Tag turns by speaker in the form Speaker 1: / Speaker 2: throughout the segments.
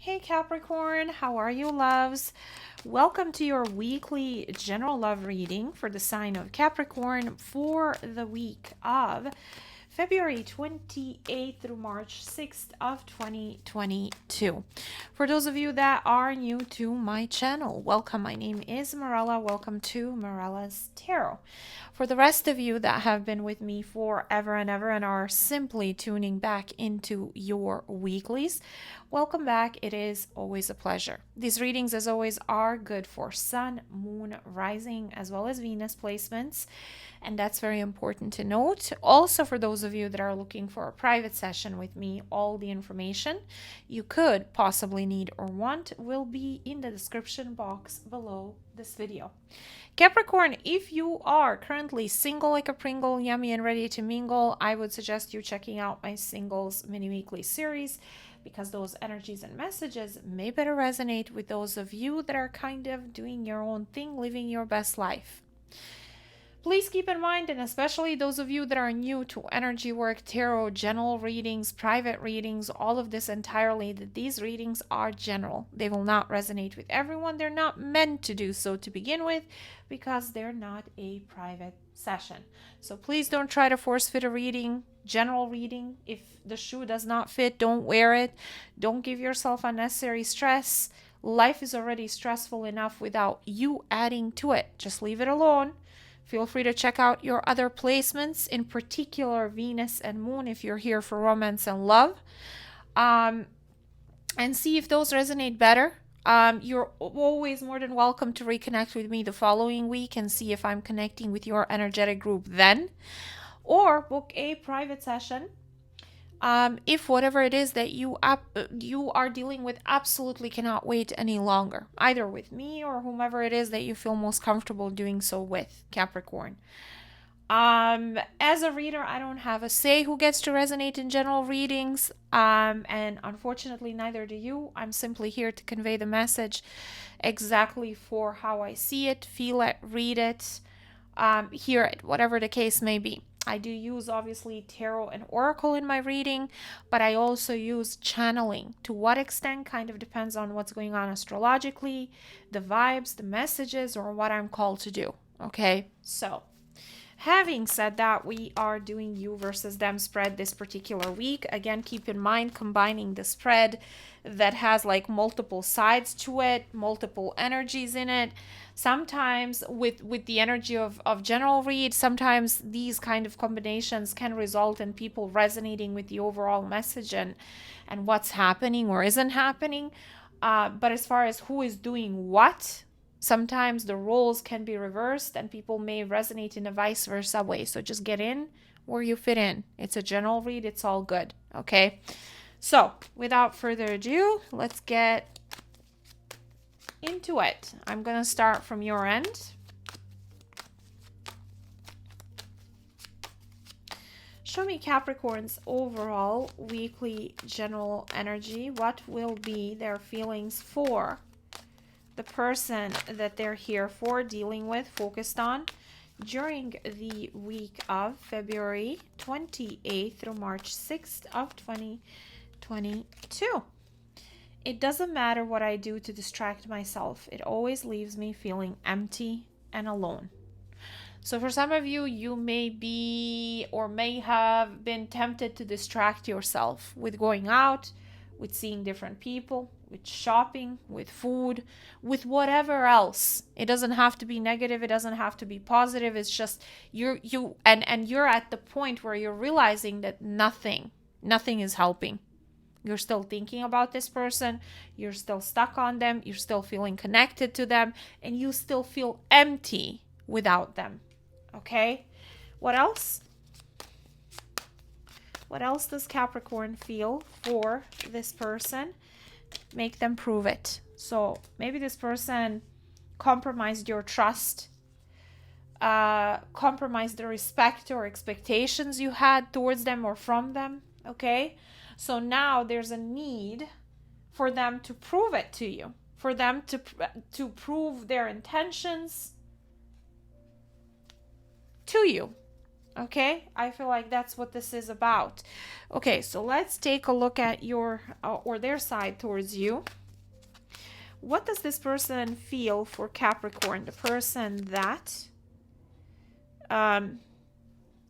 Speaker 1: Hey Capricorn, how are you, loves? Welcome to your weekly general love reading for the sign of Capricorn for the week of February 28th through March 6th of 2022. For those of you that are new to my channel, welcome. My name is Mirela. Welcome to Mirela's Tarot. For the rest of you that have been with me forever and ever and are simply tuning back into your weeklies, welcome back. It is always a pleasure. These readings, as always, are good for Sun, Moon, Rising, as well as Venus placements. And that's very important to note. Also, for those of you that are looking for a private session with me, all the information you could possibly need or want will be in the description box below this video. Capricorn, if you are currently single like a Pringle, yummy and ready to mingle, I would suggest you checking out my singles mini weekly series, because those energies and messages may better resonate with those of you that are kind of doing your own thing, living your best life. Please keep in mind, and especially those of you that are new to energy work, tarot, general readings, private readings, all of this entirely, that these readings are general. They will not resonate with everyone. They're not meant to do so to begin with, because they're not a private session. So please don't try to force fit a reading, general reading. If the shoe does not fit, don't wear it. Don't give yourself unnecessary stress. Life is already stressful enough without you adding to it. Just leave it alone. Feel free to check out your other placements, in particular Venus and Moon, if you're here for romance and love, and see if those resonate better. You're always more than welcome to reconnect with me the following week and see if I'm connecting with your energetic group then, or book a private session. If whatever it is that you are dealing with absolutely cannot wait any longer, either with me or whomever it is that you feel most comfortable doing so with, Capricorn. As a reader, I don't have a say who gets to resonate in general readings, and unfortunately neither do you. I'm simply here to convey the message exactly for how I see it, feel it, read it, hear it, whatever the case may be. I do use obviously tarot and oracle in my reading, but I also use channeling. To what extent kind of depends on what's going on astrologically, the vibes, the messages, or what I'm called to do. Okay, so having said that, we are doing you versus them spread this particular week. Again, keep in mind combining the spread that has like multiple sides to it, multiple energies in it. Sometimes with the energy of general read, sometimes these kind of combinations can result in people resonating with the overall message and what's happening or isn't happening. But as far as who is doing what, sometimes the roles can be reversed and people may resonate in a vice versa way. So just get in where you fit in. It's a general read. It's all good. Okay. So without further ado, let's get into it. I'm going to start from your end. Show me Capricorn's overall weekly general energy. What will be their feelings for the person that they're here for, dealing with, focused on during the week of February 28th through March 6th of 2022. It doesn't matter what I do to distract myself. It always leaves me feeling empty and alone. So for some of you, you may be or may have been tempted to distract yourself with going out, with seeing different people, with shopping, with food, with whatever else. It doesn't have to be negative. It doesn't have to be positive. It's just you're at the point where you're realizing that nothing is helping. You're still thinking about this person. You're still stuck on them. You're still feeling connected to them, and you still feel empty without them. Okay? What else? What else does Capricorn feel for this person? Make them prove it. So maybe this person compromised your trust, compromised the respect or expectations you had towards them or from them. Okay? So now there's a need for them to prove it to you, for them to prove their intentions to you. Okay, I feel like that's what this is about. Okay, so let's take a look at your or their side towards you. What does this person feel for Capricorn? The person that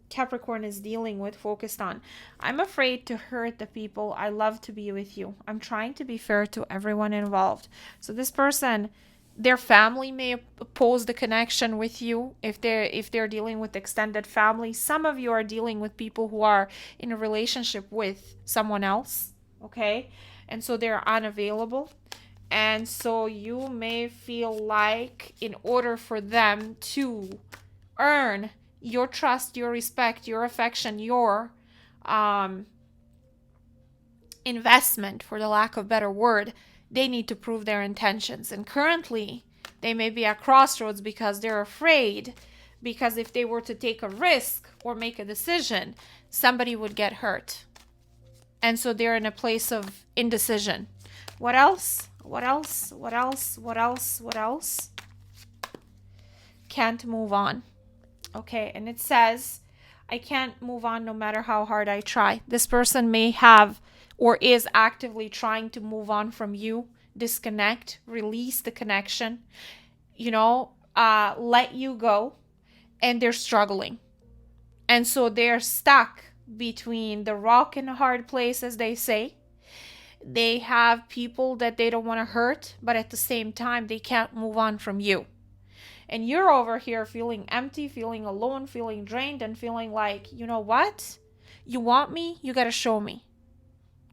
Speaker 1: Capricorn is dealing with, focused on. I'm afraid to hurt the people I love to be with you. I'm trying to be fair to everyone involved. So this person, their family may oppose the connection with you if they're dealing with extended family. Some of you are dealing with people who are in a relationship with someone else, okay? And so they're unavailable. And so you may feel like in order for them to earn your trust, your respect, your affection, your investment, for the lack of a better word, they need to prove their intentions. And currently, they may be at crossroads because they're afraid, because if they were to take a risk or make a decision, somebody would get hurt. And so they're in a place of indecision. What else? What else? What else? What else? What else? Can't move on. Okay, and it says, I can't move on no matter how hard I try. This person may have or is actively trying to move on from you, disconnect, release the connection, let you go, and they're struggling. And so they're stuck between the rock and a hard place, as they say. They have people that they don't want to hurt, but at the same time, they can't move on from you. And you're over here feeling empty, feeling alone, feeling drained, and feeling like, you know what? You want me? You got to show me.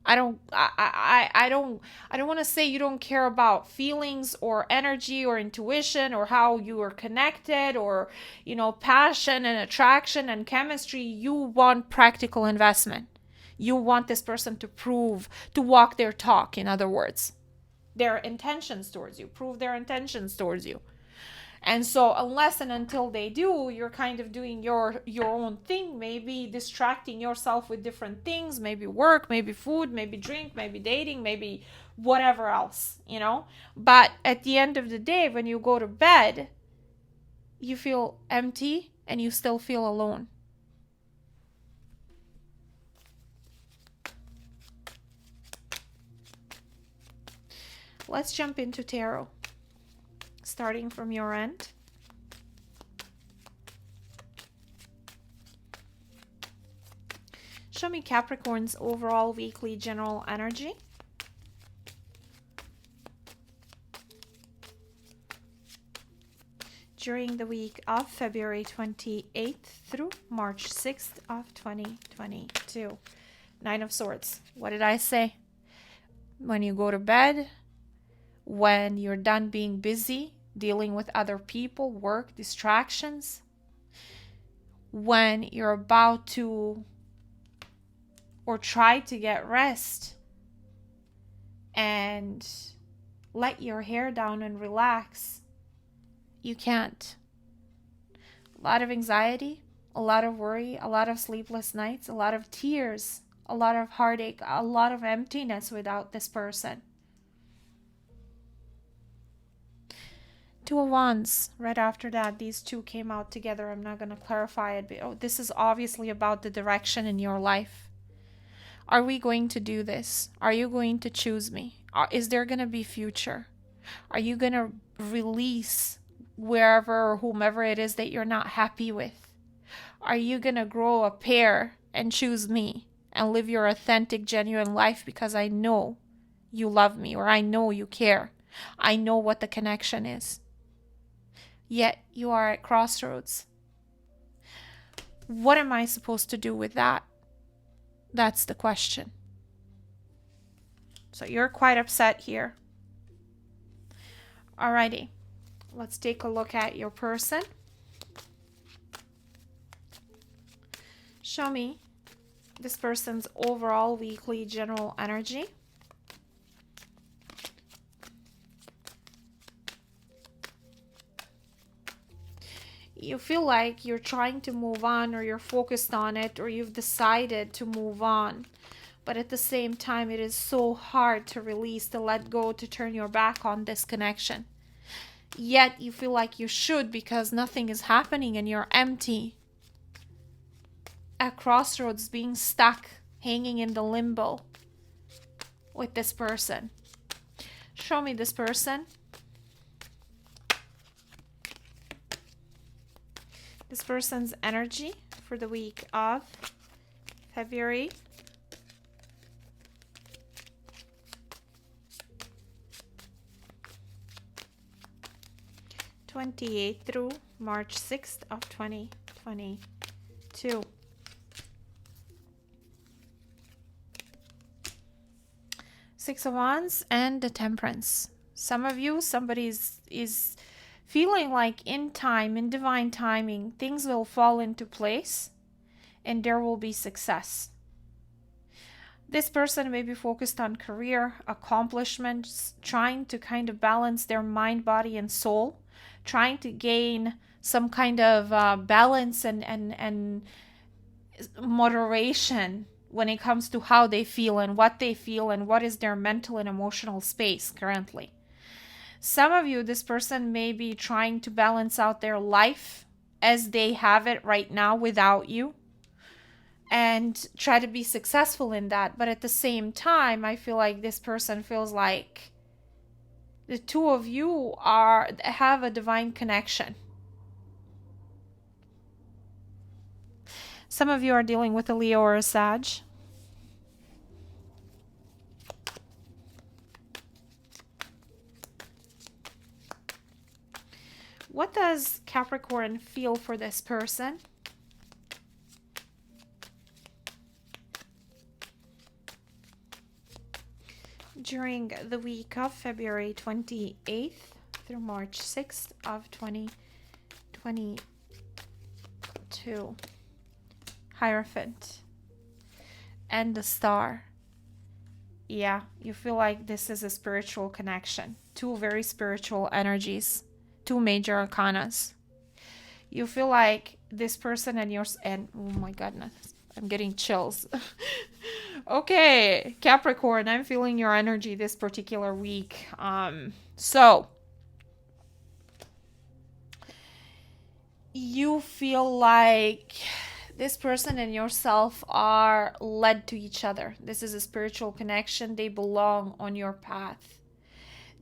Speaker 1: I don't want to say you don't care about feelings or energy or intuition or how you are connected or, passion and attraction and chemistry. You want practical investment. You want this person to prove, to walk their talk, in other words, their intentions towards you, prove their intentions towards you. And so unless and until they do, you're kind of doing your own thing, maybe distracting yourself with different things, maybe work, maybe food, maybe drink, maybe dating, maybe whatever else, But at the end of the day, when you go to bed, you feel empty and you still feel alone. Let's jump into tarot. Starting from your end. Show me Capricorn's overall weekly general energy. During the week of February 28th through March 6th of 2022. Nine of Swords. What did I say? When you go to bed, when you're done being busy, dealing with other people, work, distractions, when you're about to or try to get rest and let your hair down and relax, you can't. A lot of anxiety, a lot of worry, a lot of sleepless nights, a lot of tears, a lot of heartache, a lot of emptiness without this person. Two of Wands. Right after that, these two came out together. I'm not going to clarify it, but this is obviously about the direction in your life. Are we going to do this? Are you going to choose me? Is there going to be future? Are you going to release wherever or whomever it is that you're not happy with? Are you going to grow a pair and choose me and live your authentic, genuine life because I know you love me or I know you care? I know what the connection is. Yet you are at crossroads. What am I supposed to do with that? That's the question. So you're quite upset here. Alrighty, let's take a look at your person. Show me this person's overall weekly general energy. You feel like you're trying to move on, or you're focused on it, or you've decided to move on. But at the same time, it is so hard to release, to let go, to turn your back on this connection. Yet you feel like you should because nothing is happening and you're empty. at crossroads, being stuck, hanging in the limbo with this person. Show me this person. This person's energy for the week of February 28th through March 6th of 2022. Six of Wands and the Temperance. Some of you, somebody is feeling like in time, in divine timing, things will fall into place and there will be success. This person may be focused on career, accomplishments, trying to kind of balance their mind, body, and soul, trying to gain some kind of balance and moderation when it comes to how they feel and what is their mental and emotional space currently. Some of you, this person may be trying to balance out their life as they have it right now without you and try to be successful in that. But at the same time, I feel like this person feels like the two of you have a divine connection. Some of you are dealing with a Leo or a Sag. What does Capricorn feel for this person? During the week of February 28th through March 6th of 2022. Hierophant and the Star. Yeah, you feel like this is a spiritual connection. Two very spiritual energies. Two major arcanas. You feel like this person and yours, and oh my goodness, I'm getting chills. Okay, Capricorn, I'm feeling your energy this particular week. So you feel like this person and yourself are led to each other. This is a spiritual connection. They belong on your path.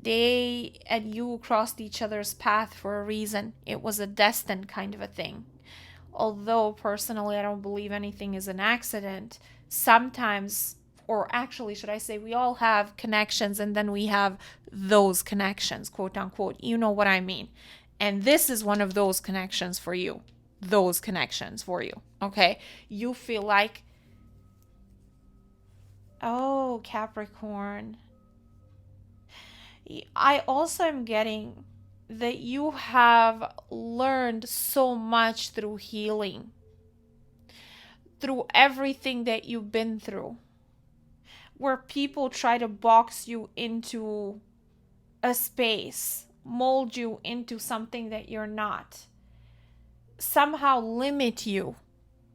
Speaker 1: They and you crossed each other's path for a reason. It was a destined kind of a thing. Although personally I don't believe anything is an accident. Sometimes, or actually should I say, we all have connections and then we have those connections, quote unquote. You know what I mean. And this is one of those connections for you. Those connections for you. Okay? You feel like, oh, Capricorn, I also am getting that you have learned so much through healing, through everything that you've been through, where people try to box you into a space, mold you into something that you're not, somehow limit you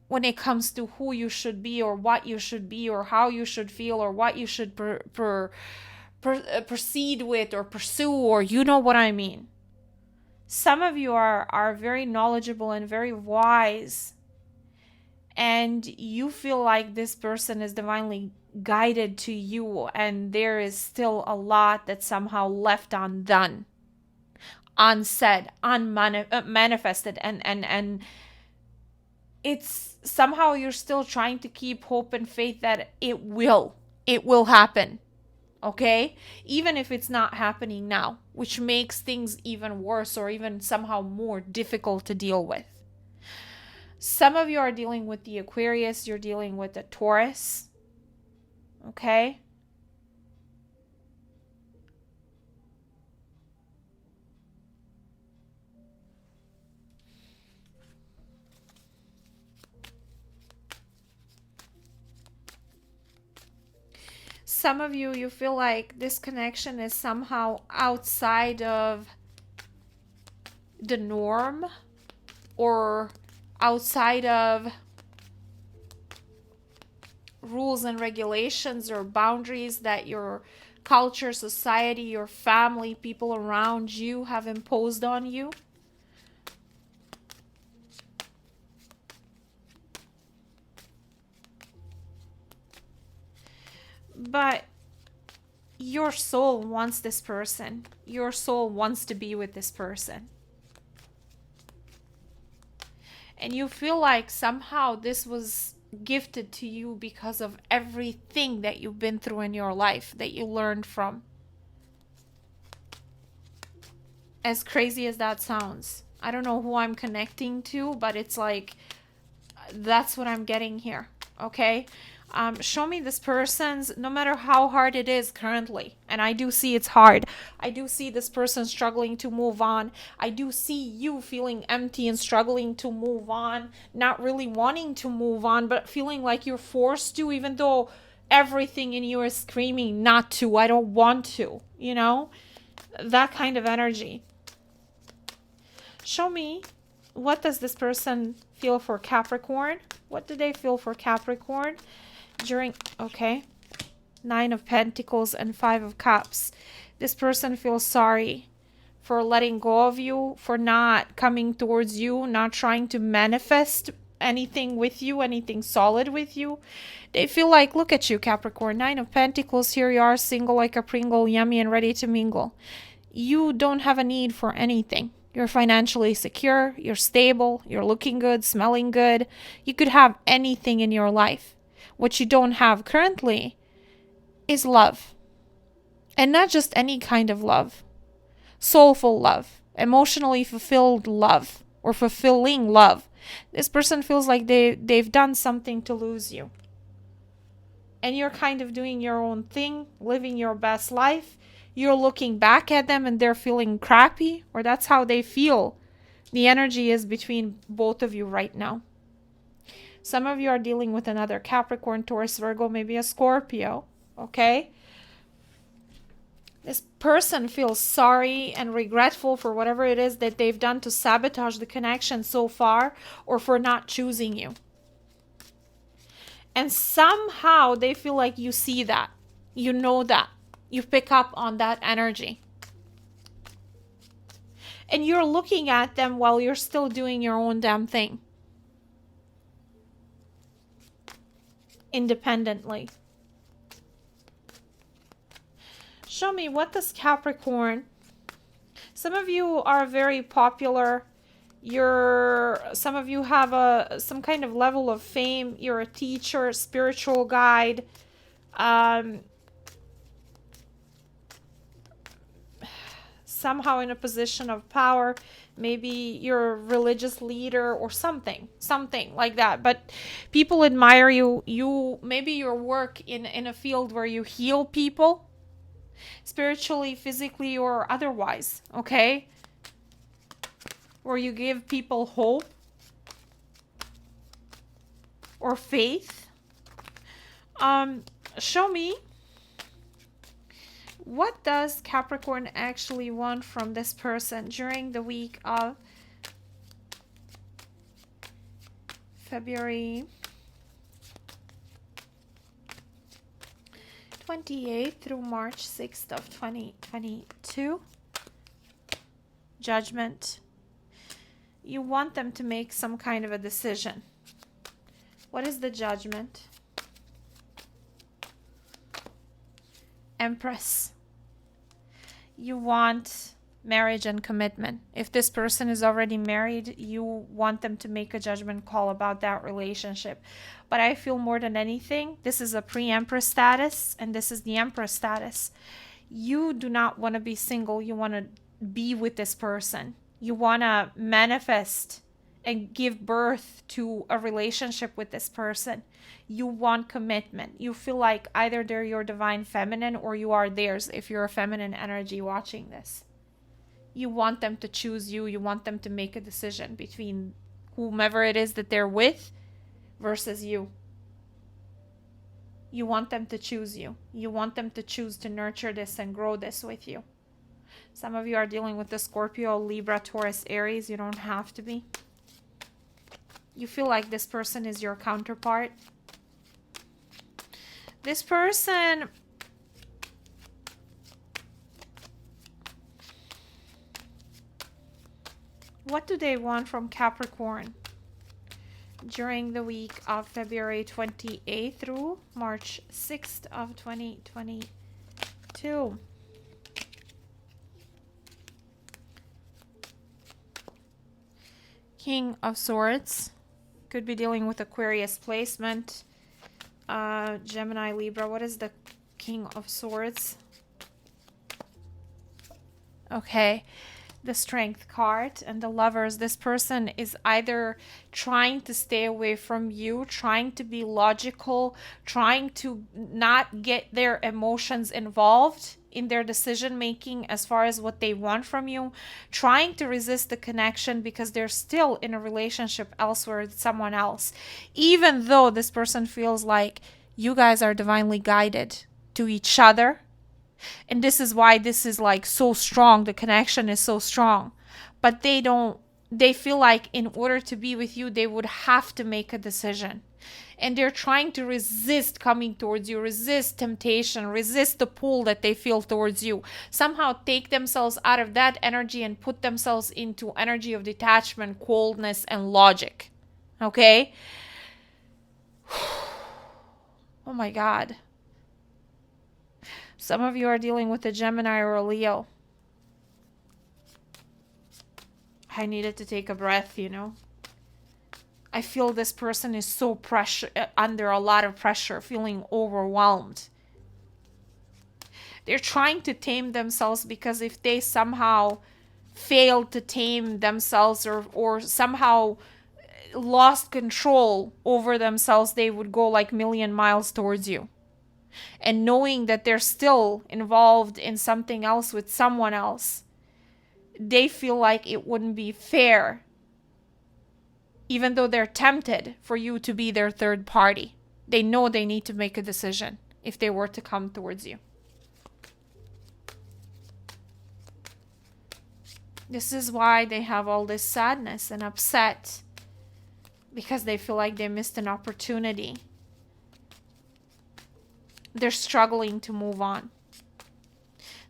Speaker 1: when it comes to who you should be or what you should be or how you should feel or what you should proceed with or pursue, or you know what I mean. Some of you are very knowledgeable and very wise, and you feel like this person is divinely guided to you, and there is still a lot that's somehow left undone, unsaid, unmanifested, and it's somehow you're still trying to keep hope and faith that it will happen. Okay, even if it's not happening now, which makes things even worse or even somehow more difficult to deal with. Some of you are dealing with the Aquarius, you're dealing with the Taurus. Okay, some of you, you feel like this connection is somehow outside of the norm or outside of rules and regulations or boundaries that your culture, society, your family, people around you have imposed on you. But your soul wants this person. Your soul wants to be with this person. And you feel like somehow this was gifted to you because of everything that you've been through in your life that you learned from. As crazy as that sounds. I don't know who I'm connecting to, but it's like, that's what I'm getting here. Okay? Show me this person's, no matter how hard it is currently, and I do see it's hard. I do see this person struggling to move on. I do see you feeling empty and struggling to move on, not really wanting to move on, but feeling like you're forced to, even though everything in you is screaming not to. I don't want to, you know, that kind of energy. Show me, what does this person feel for Capricorn? What do they feel for Capricorn during, okay, 9 of Pentacles and 5 of Cups. This person feels sorry for letting go of you, for not coming towards you, not trying to manifest anything with you, anything solid with you. They feel like, look at you, Capricorn, 9 of Pentacles, here you are, single like a Pringle, yummy and ready to mingle. You don't have a need for anything. You're financially secure, you're stable, you're looking good, smelling good. You could have anything in your life. What you don't have currently is love. And not just any kind of love. Soulful love. Emotionally fulfilled love. Or fulfilling love. This person feels like they've done something to lose you. And you're kind of doing your own thing, living your best life. You're looking back at them and they're feeling crappy. Or that's how they feel. The energy is between both of you right now. Some of you are dealing with another Capricorn, Taurus, Virgo, maybe a Scorpio, okay? This person feels sorry and regretful for whatever it is that they've done to sabotage the connection so far, or for not choosing you. And somehow they feel like you see that. You know that. You pick up on that energy. And you're looking at them while you're still doing your own damn thing. Independently. Show me, what does Capricorn, some of you are very popular, some of you have some kind of level of fame, you're a teacher, spiritual guide, somehow in a position of power. Maybe you're a religious leader or something like that. But people admire you. Maybe your work in a field where you heal people, spiritually, physically, or otherwise, okay? Where you give people hope or faith. Show me, what does Capricorn actually want from this person during the week of February 28th through March 6th of 2022? Judgment. You want them to make some kind of a decision. What is the Judgment? Empress. You want marriage and commitment. If this person is already married, you want them to make a judgment call about that relationship. But I feel more than anything, this is a pre-Empress status and this is the Empress status. You do not want to be single. You want to be with this person. You want to manifest and give birth to a relationship with this person. You want commitment. You feel like either they're your divine feminine or you are theirs if you're a feminine energy watching this. You want them to choose you. You want them to make a decision between whomever it is that they're with versus you. You want them to choose you. You want them to choose to nurture this and grow this with you. Some of you are dealing with the Scorpio, Libra, Taurus, Aries. You don't have to be. You feel like this person is your counterpart. This person, what do they want from Capricorn during the week of February 28th through March 6th of 2022. King of Swords. Could be dealing with Aquarius placement. Gemini, Libra. What is the King of Swords? Okay. The Strength card and the Lovers. This person is either trying to stay away from you, trying to be logical, trying to not get their emotions involved in their decision making as far as what they want from you, trying to resist the connection because they're still in a relationship elsewhere with someone else, even though this person feels like you guys are divinely guided to each other. And this is why this is like so strong. The connection is so strong. But they feel like in order to be with you, they would have to make a decision. And they're trying to resist coming towards you, resist temptation, resist the pull that they feel towards you. Somehow take themselves out of that energy and put themselves into energy of detachment, coldness, and logic. Okay? Oh my God. Some of you are dealing with a Gemini or a Leo. I needed to take a breath, you know. I feel this person is so under a lot of pressure, feeling overwhelmed. They're trying to tame themselves because if they somehow failed to tame themselves or somehow lost control over themselves, they would go like a million miles towards you. And knowing that they're still involved in something else with someone else, they feel like it wouldn't be fair, even though they're tempted for you to be their third party. They know they need to make a decision if they were to come towards you. This is why they have all this sadness and upset, because they feel like they missed an opportunity. They're struggling to move on.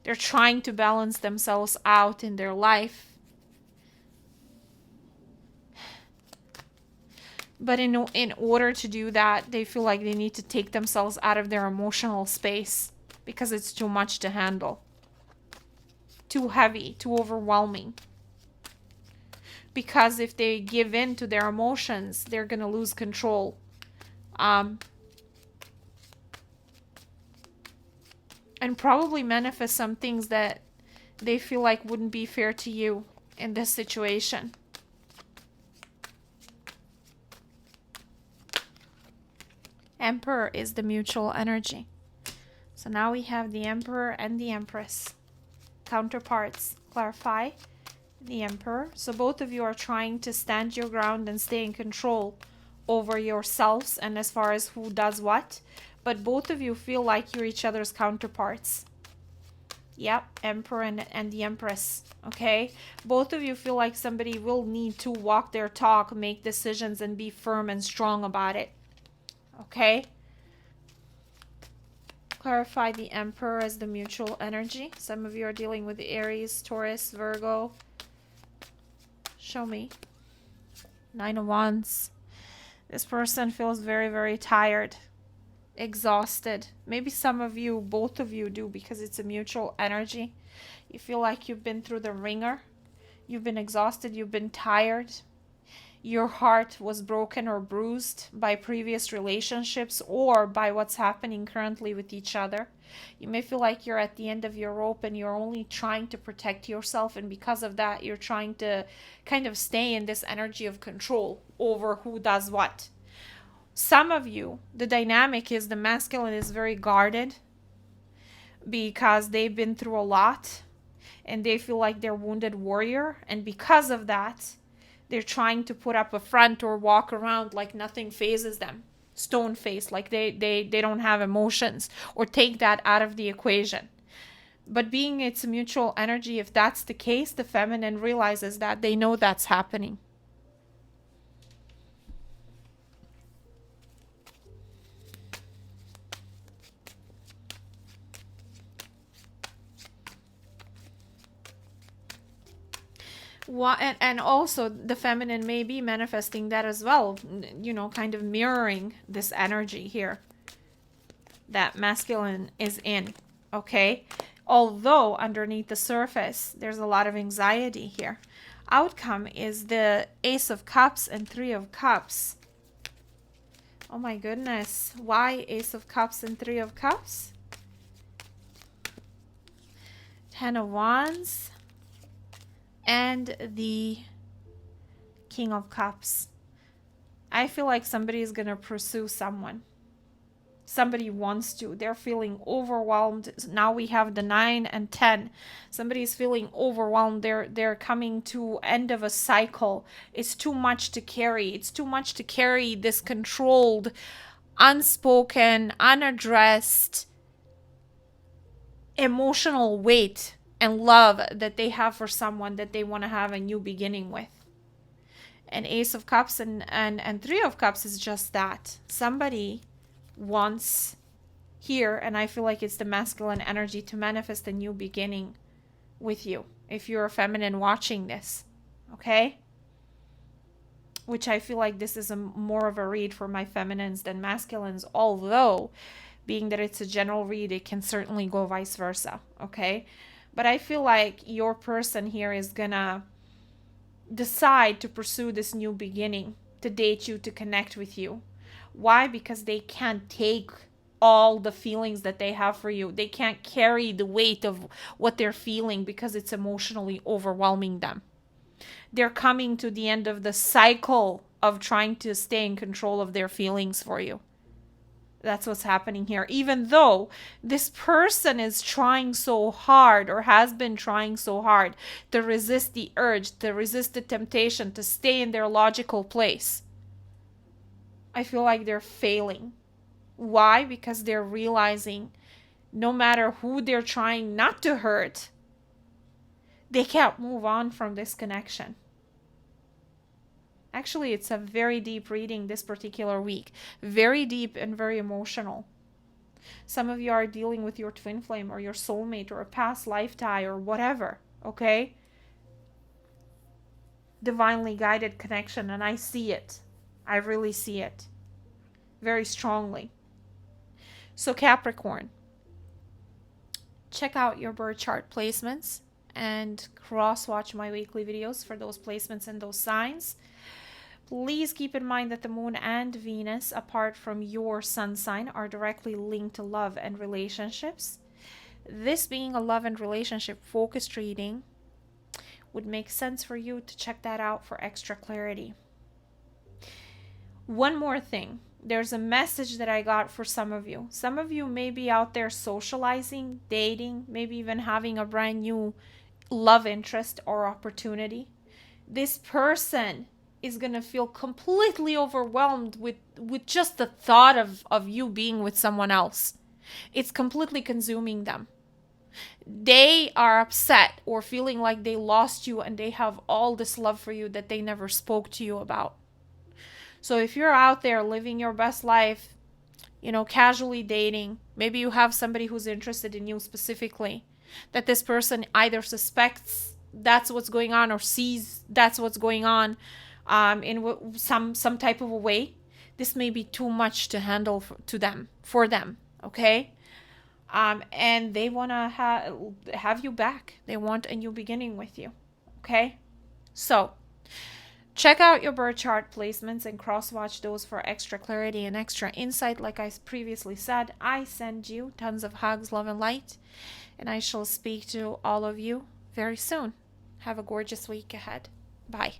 Speaker 1: They're trying to balance themselves out in their life. But in order to do that, they feel like they need to take themselves out of their emotional space because it's too much to handle. Too heavy, too overwhelming. Because if they give in to their emotions, they're going to lose control. And probably manifest some things that they feel like wouldn't be fair to you in this situation. Emperor is the mutual energy. So now we have the Emperor and the Empress. Counterparts. Clarify the Emperor. So both of you are trying to stand your ground and stay in control over yourselves and as far as who does what. But both of you feel like you're each other's counterparts. Yep, Emperor and the Empress. Okay? Both of you feel like somebody will need to walk their talk, make decisions, and be firm and strong about it. Okay? Clarify the Emperor as the mutual energy. Some of you are dealing with the Aries, Taurus, Virgo. Show me. 9 of Wands. This person feels very, very tired. Exhausted. Maybe some of you, both of you do, because it's a mutual energy. You feel like you've been through the ringer. You've been exhausted. You've been tired. Your heart was broken or bruised by previous relationships or by what's happening currently with each other. You may feel like you're at the end of your rope and you're only trying to protect yourself, and because of that you're trying to kind of stay in this energy of control over who does what. Some of you, the dynamic is the masculine is very guarded because they've been through a lot and they feel like they're wounded warrior, and because of that they're trying to put up a front or walk around like nothing phases them, stone faced, like they don't have emotions, or take that out of the equation. But being it's a mutual energy, if that's the case, the feminine realizes that, they know that's happening. And also the feminine may be manifesting that as well, you know, kind of mirroring this energy here that masculine is in, okay? Although underneath the surface, there's a lot of anxiety here. Outcome is the Ace of Cups and Three of Cups. Oh my goodness. Why Ace of Cups and Three of Cups? Ten of Wands and the King of Cups. I feel like somebody is going to pursue someone. Somebody wants to. They're feeling overwhelmed. Now we have the 9 and 10. Somebody's feeling overwhelmed. They're coming to end of a cycle. It's too much to carry. It's too much to carry this controlled, unspoken, unaddressed emotional weight and love that they have for someone that they want to have a new beginning with. And Ace of Cups and Three of Cups is just that. Somebody wants here, and I feel like it's the masculine energy, to manifest a new beginning with you if you're a feminine watching this, okay? Which I feel like this is more of a read for my feminines than masculines, although being that it's a general read, it can certainly go vice versa, okay? But I feel like your person here is gonna decide to pursue this new beginning, to date you, to connect with you. Why? Because they can't take all the feelings that they have for you. They can't carry the weight of what they're feeling because it's emotionally overwhelming them. They're coming to the end of the cycle of trying to stay in control of their feelings for you. That's what's happening here. Even though this person is trying so hard, or has been trying so hard, to resist the urge, to resist the temptation, to stay in their logical place, I feel like they're failing. Why? Because they're realizing no matter who they're trying not to hurt, they can't move on from this connection. Actually, it's a very deep reading this particular week. Very deep and very emotional. Some of you are dealing with your twin flame or your soulmate or a past life tie or whatever, okay? Divinely guided connection, and I see it. I really see it very strongly. So Capricorn, check out your birth chart placements and cross-watch my weekly videos for those placements and those signs. Please keep in mind that the moon and Venus, apart from your sun sign, are directly linked to love and relationships. This being a love and relationship focused reading, would make sense for you to check that out for extra clarity. One more thing. There's a message that I got for some of you. Some of you may be out there socializing, dating, maybe even having a brand new love interest or opportunity. This person is going to feel completely overwhelmed with just the thought of you being with someone else. It's completely consuming them. They are upset or feeling like they lost you, and they have all this love for you that they never spoke to you about. So if you're out there living your best life, you know, casually dating, maybe you have somebody who's interested in you specifically, that this person either suspects that's what's going on or sees that's what's going on in some type of a way. This may be too much to handle for them, okay? And they want to have you back. They want a new beginning with you, okay? So check out your birth chart placements and cross-watch those for extra clarity and extra insight. Like I previously said, I send you tons of hugs, love, and light, and I shall speak to all of you very soon. Have a gorgeous week ahead. Bye.